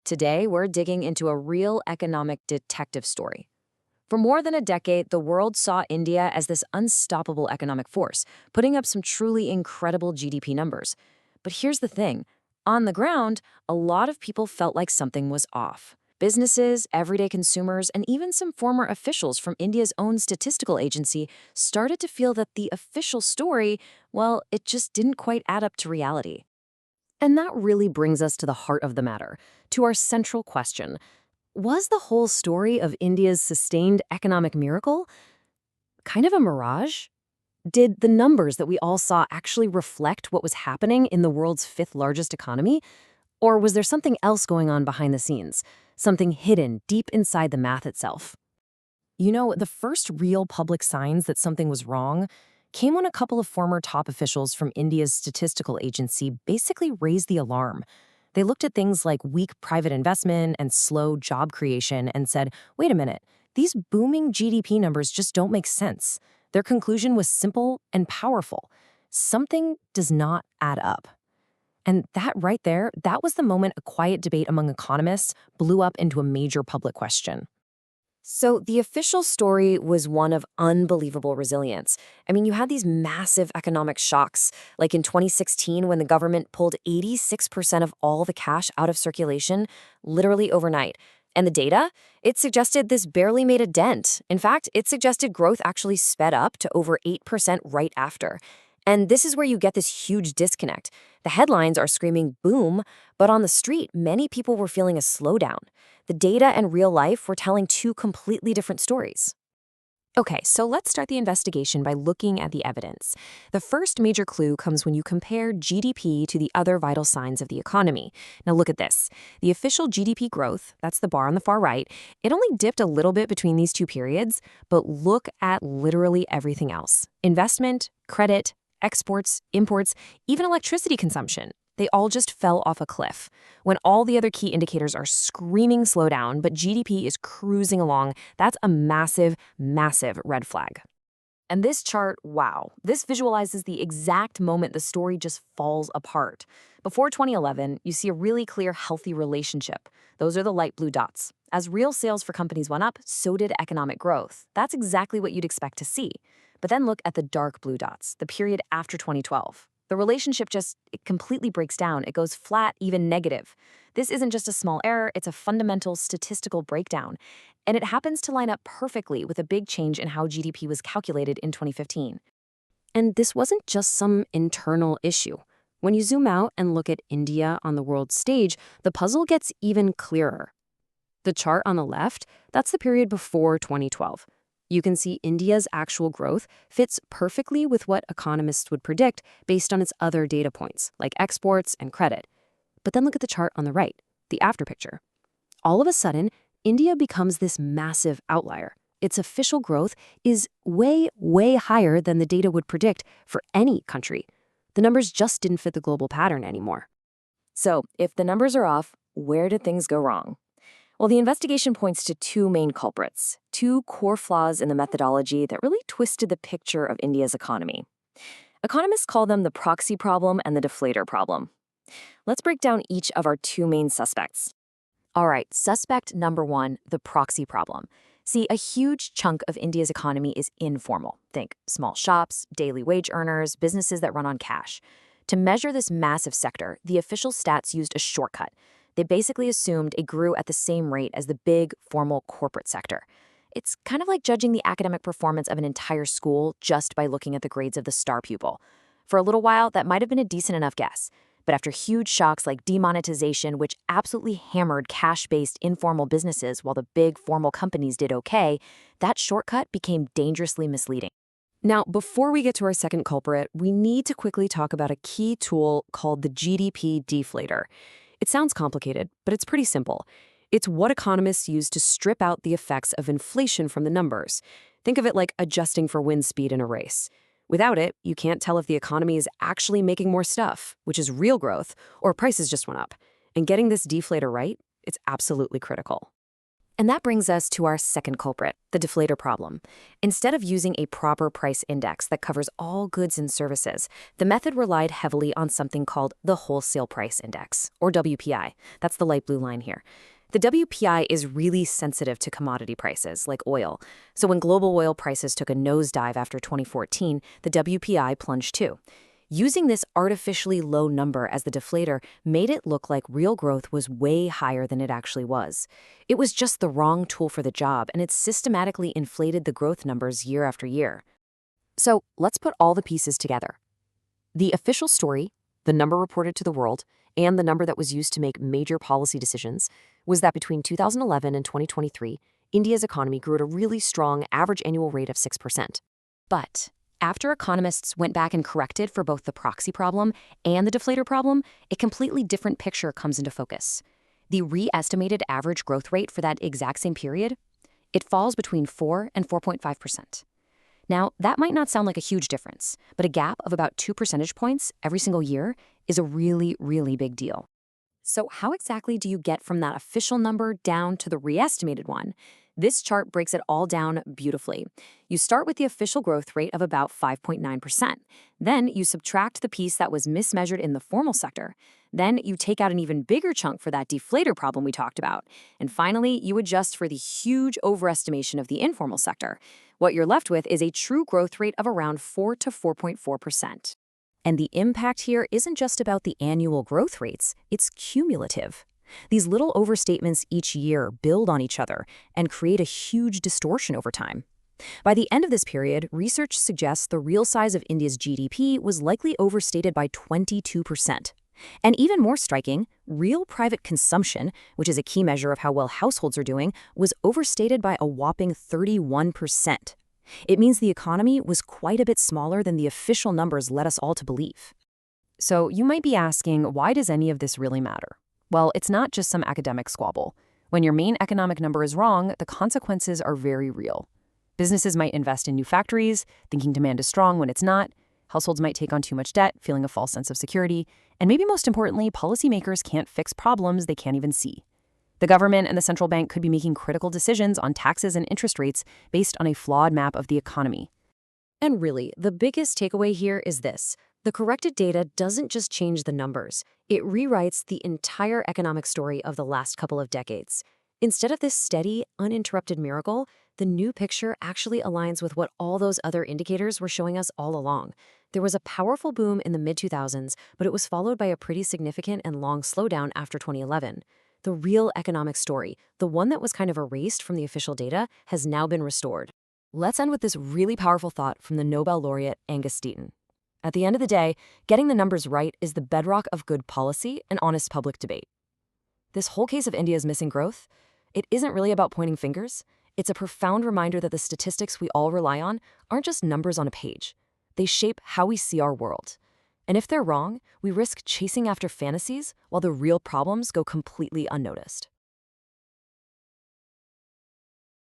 Today, we're digging into a real economic detective story. For more than a decade, the world saw India as this unstoppable economic force, putting up some truly incredible GDP numbers. But here's the thing. On the ground, a lot of people felt like something was off. Businesses, everyday consumers, and even some former officials from India's own statistical agency started to feel that the official story, well, it just didn't quite add up to reality. And that really brings us to the heart of the matter, to our central question. Was the whole story of India's sustained economic miracle kind of a mirage? Did the numbers that we all saw actually reflect what was happening in the world's fifth largest economy? Or was there something else going on behind the scenes, something hidden deep inside the math itself? You know, the first real public signs that something was wrong came when a couple of former top officials from India's statistical agency basically raised the alarm. They looked at things like weak private investment and slow job creation and said, wait a minute, these booming GDP numbers just don't make sense. Their conclusion was simple and powerful. Something does not add up. And that right there, that was the moment a quiet debate among economists blew up into a major public question. So the official story was one of unbelievable resilience. I mean, you had these massive economic shocks, like in 2016 when the government pulled 86% of all the cash out of circulation, literally overnight. And the data? It suggested this barely made a dent. In fact, it suggested growth actually sped up to over 8% right after. And this is where you get this huge disconnect. The headlines are screaming boom, but on the street, many people were feeling a slowdown. The data and real life were telling two completely different stories. Okay, so let's start the investigation by looking at the evidence. The first major clue comes when you compare GDP to the other vital signs of the economy. Now look at this. The official GDP growth, that's the bar on the far right, it only dipped a little bit between these two periods, but look at literally everything else. Investment, credit, exports, imports, even electricity consumption. They all just fell off a cliff. When all the other key indicators are screaming slowdown, but GDP is cruising along, that's a massive, massive red flag. And this chart, wow, this visualizes the exact moment the story just falls apart. Before 2011, you see a really clear, healthy relationship. Those are the light blue dots. As real sales for companies went up, so did economic growth. That's exactly what you'd expect to see. But then look at the dark blue dots, the period after 2012. The relationship it completely breaks down. It goes flat, even negative. This isn't just a small error, it's a fundamental statistical breakdown. And it happens to line up perfectly with a big change in how GDP was calculated in 2015. And this wasn't just some internal issue. When you zoom out and look at India on the world stage, the puzzle gets even clearer. The chart on the left, that's the period before 2012. You can see India's actual growth fits perfectly with what economists would predict based on its other data points, like exports and credit. But then look at the chart on the right, the after picture. All of a sudden, India becomes this massive outlier. Its official growth is way, way higher than the data would predict for any country. The numbers just didn't fit the global pattern anymore. So, if the numbers are off, where did things go wrong? Well, the investigation points to two main culprits, two core flaws in the methodology that really twisted the picture of India's economy. Economists call them the proxy problem and the deflator problem. Let's break down each of our two main suspects. All right, suspect number one, the proxy problem. See, a huge chunk of India's economy is informal. Think small shops, daily wage earners, businesses that run on cash. To measure this massive sector, the official stats used a shortcut. They basically assumed it grew at the same rate as the big, formal corporate sector. It's kind of like judging the academic performance of an entire school just by looking at the grades of the star pupil. For a little while, that might have been a decent enough guess. But after huge shocks like demonetization, which absolutely hammered cash-based informal businesses while the big, formal companies did okay, that shortcut became dangerously misleading. Now, before we get to our second culprit, we need to quickly talk about a key tool called the GDP deflator. It sounds complicated, but it's pretty simple. It's what economists use to strip out the effects of inflation from the numbers. Think of it like adjusting for wind speed in a race. Without it, you can't tell if the economy is actually making more stuff, which is real growth, or prices just went up. And getting this deflator right, it's absolutely critical. And that brings us to our second culprit, the deflator problem. Instead of using a proper price index that covers all goods and services, the method relied heavily on something called the wholesale price index, or WPI. That's the light blue line here. The WPI is really sensitive to commodity prices, like oil. So when global oil prices took a nosedive after 2014, the WPI plunged too. Using this artificially low number as the deflator made it look like real growth was way higher than it actually was. It was just the wrong tool for the job, and it systematically inflated the growth numbers year after year. So let's put all the pieces together. The official story, the number reported to the world, and the number that was used to make major policy decisions was that between 2011 and 2023, India's economy grew at a really strong average annual rate of 6%. But after economists went back and corrected for both the proxy problem and the deflator problem, a completely different picture comes into focus. The re-estimated average growth rate for that exact same period, it falls between 4 and 4.5%. Now, that might not sound like a huge difference, but a gap of about 2 percentage points every single year is a really, really big deal. So how exactly do you get from that official number down to the re-estimated one? This chart breaks it all down beautifully. You start with the official growth rate of about 5.9%. Then you subtract the piece that was mismeasured in the formal sector. Then you take out an even bigger chunk for that deflator problem we talked about. And finally, you adjust for the huge overestimation of the informal sector. What you're left with is a true growth rate of around 4 to 4.4%. And the impact here isn't just about the annual growth rates, it's cumulative. These little overstatements each year build on each other and create a huge distortion over time. By the end of this period, research suggests the real size of India's GDP was likely overstated by 22%. And even more striking, real private consumption, which is a key measure of how well households are doing, was overstated by a whopping 31%. It means the economy was quite a bit smaller than the official numbers led us all to believe. So you might be asking, why does any of this really matter? Well, it's not just some academic squabble. When your main economic number is wrong, the consequences are very real. Businesses might invest in new factories, thinking demand is strong when it's not. Households might take on too much debt, feeling a false sense of security. And maybe most importantly, policymakers can't fix problems they can't even see. The government and the central bank could be making critical decisions on taxes and interest rates based on a flawed map of the economy. And really, the biggest takeaway here is this. The corrected data doesn't just change the numbers. It rewrites the entire economic story of the last couple of decades. Instead of this steady, uninterrupted miracle, the new picture actually aligns with what all those other indicators were showing us all along. There was a powerful boom in the mid-2000s, but it was followed by a pretty significant and long slowdown after 2011. The real economic story, the one that was kind of erased from the official data, has now been restored. Let's end with this really powerful thought from the Nobel laureate Angus Deaton. At the end of the day, getting the numbers right is the bedrock of good policy and honest public debate. This whole case of India's missing growth, it isn't really about pointing fingers. It's a profound reminder that the statistics we all rely on aren't just numbers on a page. They shape how we see our world. And if they're wrong, we risk chasing after fantasies while the real problems go completely unnoticed.